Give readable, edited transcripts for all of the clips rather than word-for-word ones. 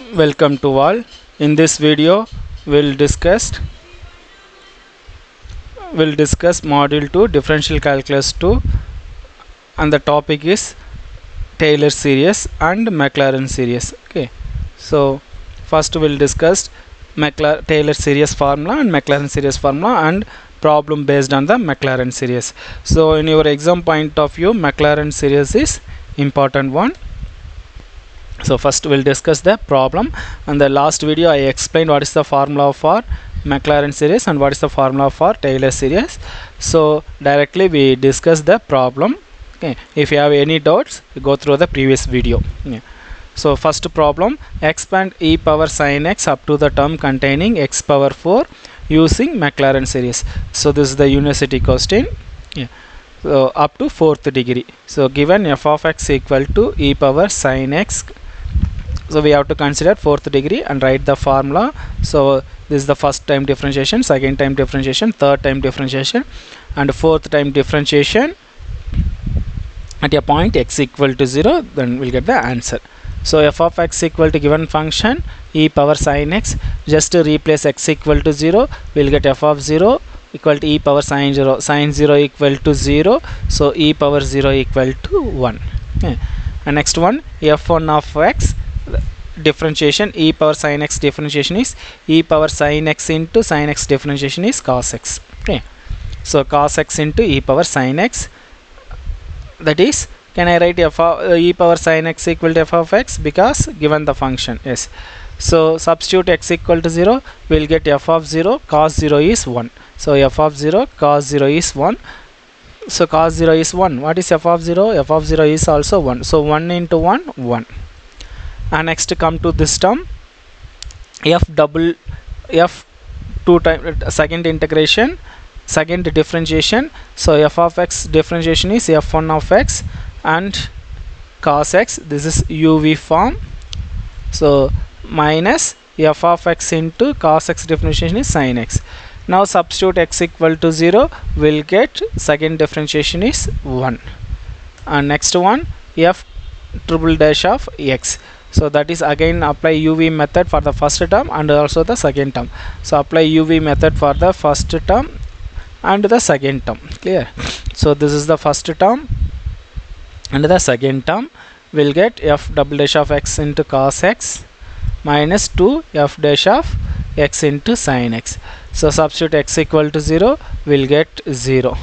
Welcome to all. In this video, we'll discuss module 2 differential calculus 2, and the topic is Taylor series and Maclaurin series. Okay, so first we'll discuss Taylor series formula and Maclaurin series formula and problem based on the Maclaurin series. So in your exam point of view, Maclaurin series is important one. So first we'll discuss the problem. And the last video I explained what is the formula for Maclaurin series and what is the formula for Taylor series. So directly we discuss the problem. Okay, if you have any doubts, go through the previous video. Yeah. So first problem, expand e power sin x up to the term containing x power 4 using Maclaurin series. So this is the university question. Yeah. So up to 4th degree. So given f of x equal to e power sin x, so we have to consider 4th degree and write the formula. So this is the first time differentiation, second time differentiation, third time differentiation, and fourth time differentiation at a point x equal to 0. Then we'll get the answer. So f of x equal to given function e power sin x, just to replace x equal to 0, we'll get f of 0 equal to e power sin 0, sin 0 equal to 0, so e power 0 equal to 1. Okay. And next one, f1 of x differentiation, e power sin x differentiation is e power sin x into sin x differentiation is cos x. Okay, so cos x into e power sin x, that is, can I write f of e power sin x equal to f of x, because given the function. Yes, so substitute x equal to 0, we'll get f of 0 cos 0 is 1. So f of 0 cos 0 is 1. So cos 0 is 1. What is f of 0? F of 0 is also 1. So 1 into 1, 1. And next come to this term, f 2 times second integration, second differentiation. So f of x differentiation is f1 of x and cos x, this is uv form. So minus f of x into cos x differentiation is sin x. Now substitute x equal to 0, we'll get second differentiation is 1. And next one, f triple dash of x. So that is again apply uv method for the first term and also the second term. So apply uv method for the first term and the second term. Clear? So this is the first term and the second term. We'll get f double dash of x into cos x minus 2 f dash of x into sin x. So substitute x equal to 0, we'll get 0.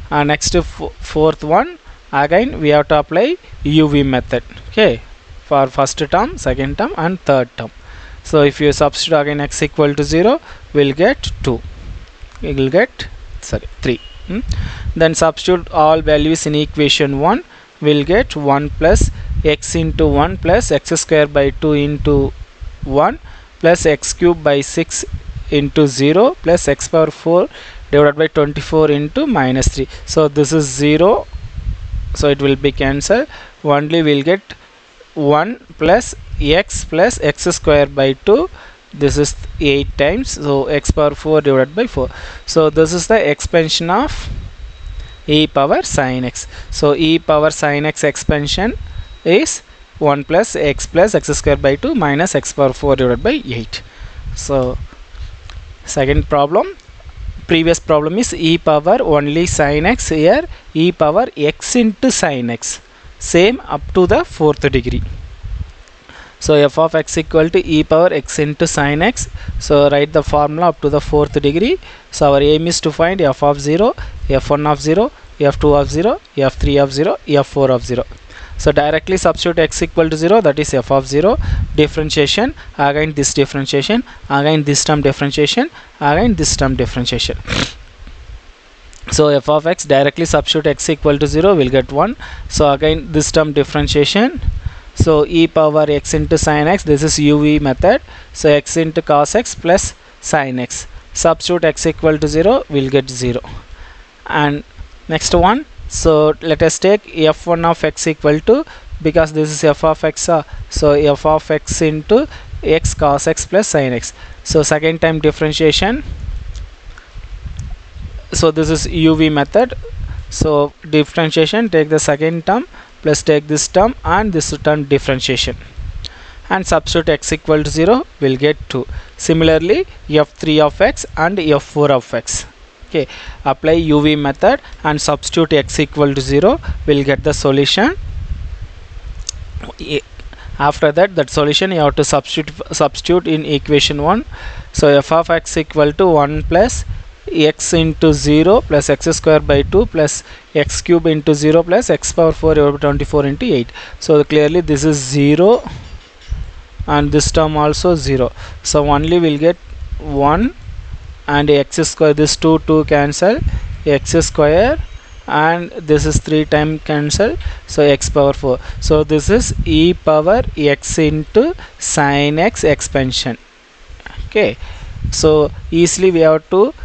And next fourth one, again we have to apply uv method. Okay, for first term, second term and third term. So if you substitute again x equal to 0, we'll get 2. We will get 3. Then substitute all values in equation 1, we'll get 1 plus x into 1 plus x square by 2 into 1 plus x cube by 6 into 0 plus x power 4 divided by 24 into minus 3. So this is 0, so it will be cancelled. Only we'll get 1 plus x square by 2, this is 8 times, so x power 4 divided by 4. So this is the expansion of e power sin x. So e power sin x expansion is 1 plus x square by 2 minus x power 4 divided by 8. So second problem, previous problem is e power only sin x, here e power x into sin x, same up to the 4th degree. So f of x equal to e power x into sin x. So write the formula up to the 4th degree. So our aim is to find f of 0, f1 of 0, f2 of 0, f3 of 0, f4 of 0. So directly substitute x equal to 0, that is f of 0, differentiation, again this differentiation, again this term differentiation, again this term differentiation. So f of x, directly substitute x equal to 0, we'll get 1. So again this term differentiation. So e power x into sin x, this is uv method. So x into cos x plus sin x. Substitute x equal to 0, we'll get 0. And next one, so let us take f1 of x equal to, because this is f of x, so f of x into x cos x plus sin x. So second time differentiation. So this is uv method. So differentiation, take the second term plus take this term and this term differentiation. and substitute x equal to 0, we'll get 2. Similarly, f3 of x and f4 of x. Okay, apply UV method and substitute x equal to 0, we'll get the solution. After that solution you have to substitute in equation 1. So f of x equal to 1 plus x into 0 plus x square by 2 plus x cube into 0 plus x power 4 over 24 into 8. So clearly this is 0 and this term also 0. So only we'll get 1 and x square, this 2 cancel, x square, and this is 3 time cancel, so x power 4. So this is e power x into sin x expansion. Okay, so easily we have to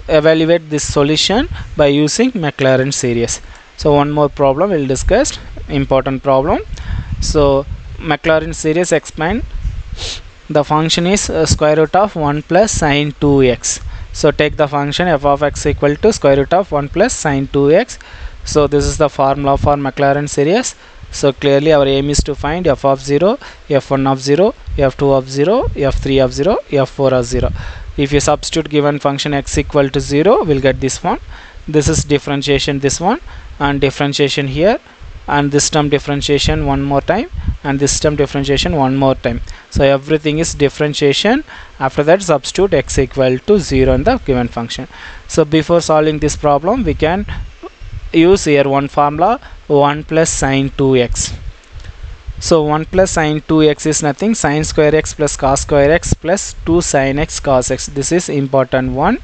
evaluate this solution by using Maclaurin series. So one more problem we'll discuss, important problem. So Maclaurin series explain the function is square root of 1 plus sin 2x. So take the function f of x equal to square root of 1 plus sin 2x. So this is the formula for Maclaurin series. So clearly our aim is to find f of 0, f1 of 0, f2 of 0, f3 of 0, f4 of 0. If you substitute given function x equal to 0, we'll get this one. This is differentiation, this one, and differentiation here, and this term differentiation one more time, and this term differentiation one more time. So everything is differentiation. After that substitute x equal to 0 in the given function. So before solving this problem we can use here one formula, 1 plus sin 2x. So 1 plus sin 2x is nothing, sin square x plus cos square x plus 2 sin x cos x. This is important one.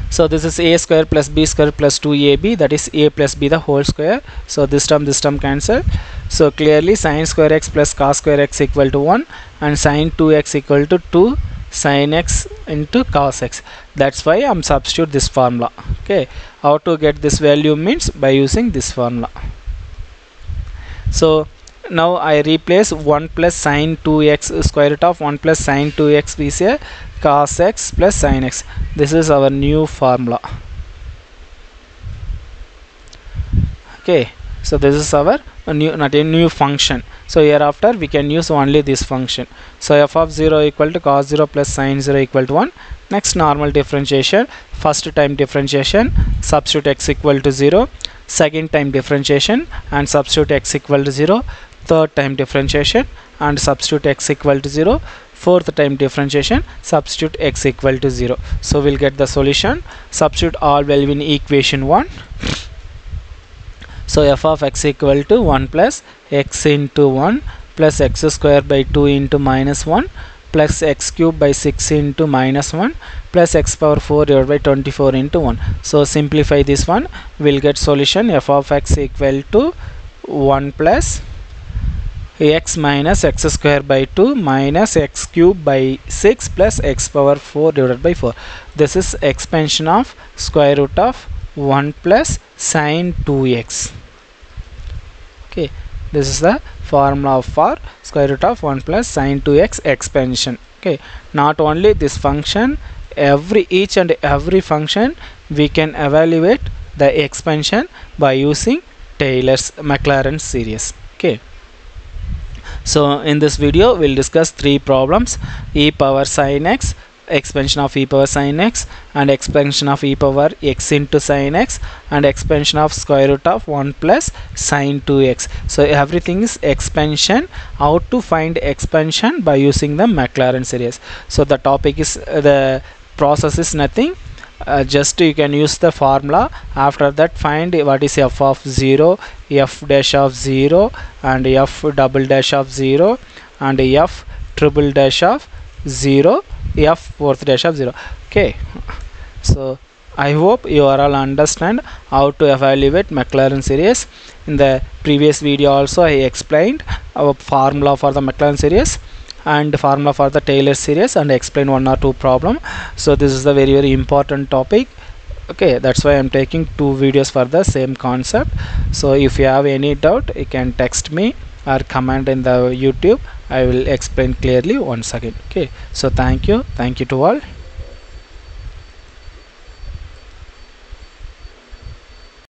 So this is a square plus b square plus 2ab, that is a plus b the whole square. So this term cancel. So clearly sin square x plus cos square x equal to 1 and sin 2x equal to 2 sin x into cos x. That's why I'm substitute this formula. Okay, how to get this value means by using this formula. So now I replace 1 plus sin 2x, square root of 1 plus sin 2x is here, cos x plus sin x. This is our new formula. Okay, so this is our new function. So hereafter we can use only this function. So f of 0 equal to cos 0 plus sin 0 equal to 1. Next normal differentiation, first time differentiation, substitute x equal to 0. Second time differentiation and substitute x equal to 0. Third time differentiation and substitute x equal to 0. Fourth time differentiation, substitute x equal to 0. So we'll get the solution. Substitute all value in equation 1. So f of x equal to 1 plus x into 1 plus x square by 2 into minus 1 plus x cube by 6 into minus 1 plus x power 4 divided by 24 into 1. So simplify this one, we'll get solution f of x equal to 1 plus x minus x square by 2 minus x cube by 6 plus x power 4 divided by 4. This is expansion of square root of 1 plus sin 2x. Okay, this is the formula for square root of 1 plus sin 2x expansion. Okay, not only this function, each and every function we can evaluate the expansion by using Taylor's Maclaurin series. Okay, so in this video we'll discuss 3 problems: e power sin x, expansion of e power sin x, and expansion of e power x into sin x, and expansion of square root of 1 plus sin 2x. So everything is expansion. How to find expansion by using the Maclaurin series. So the topic is the process is nothing, just you can use the formula. After that find what is f of 0, f dash of 0, and f double dash of 0, and f triple dash of 0, f fourth dash of 0. Okay, so I hope you are all understand how to evaluate Maclaurin series. In the previous video also I explained our formula for the Maclaurin series and formula for the Taylor series, and explain 1 or 2 problem. So this is the very important topic. Okay, that's why I'm taking 2 videos for the same concept. So if you have any doubt, you can text me or comment in the YouTube. I will explain clearly once again. Okay, so thank you to all.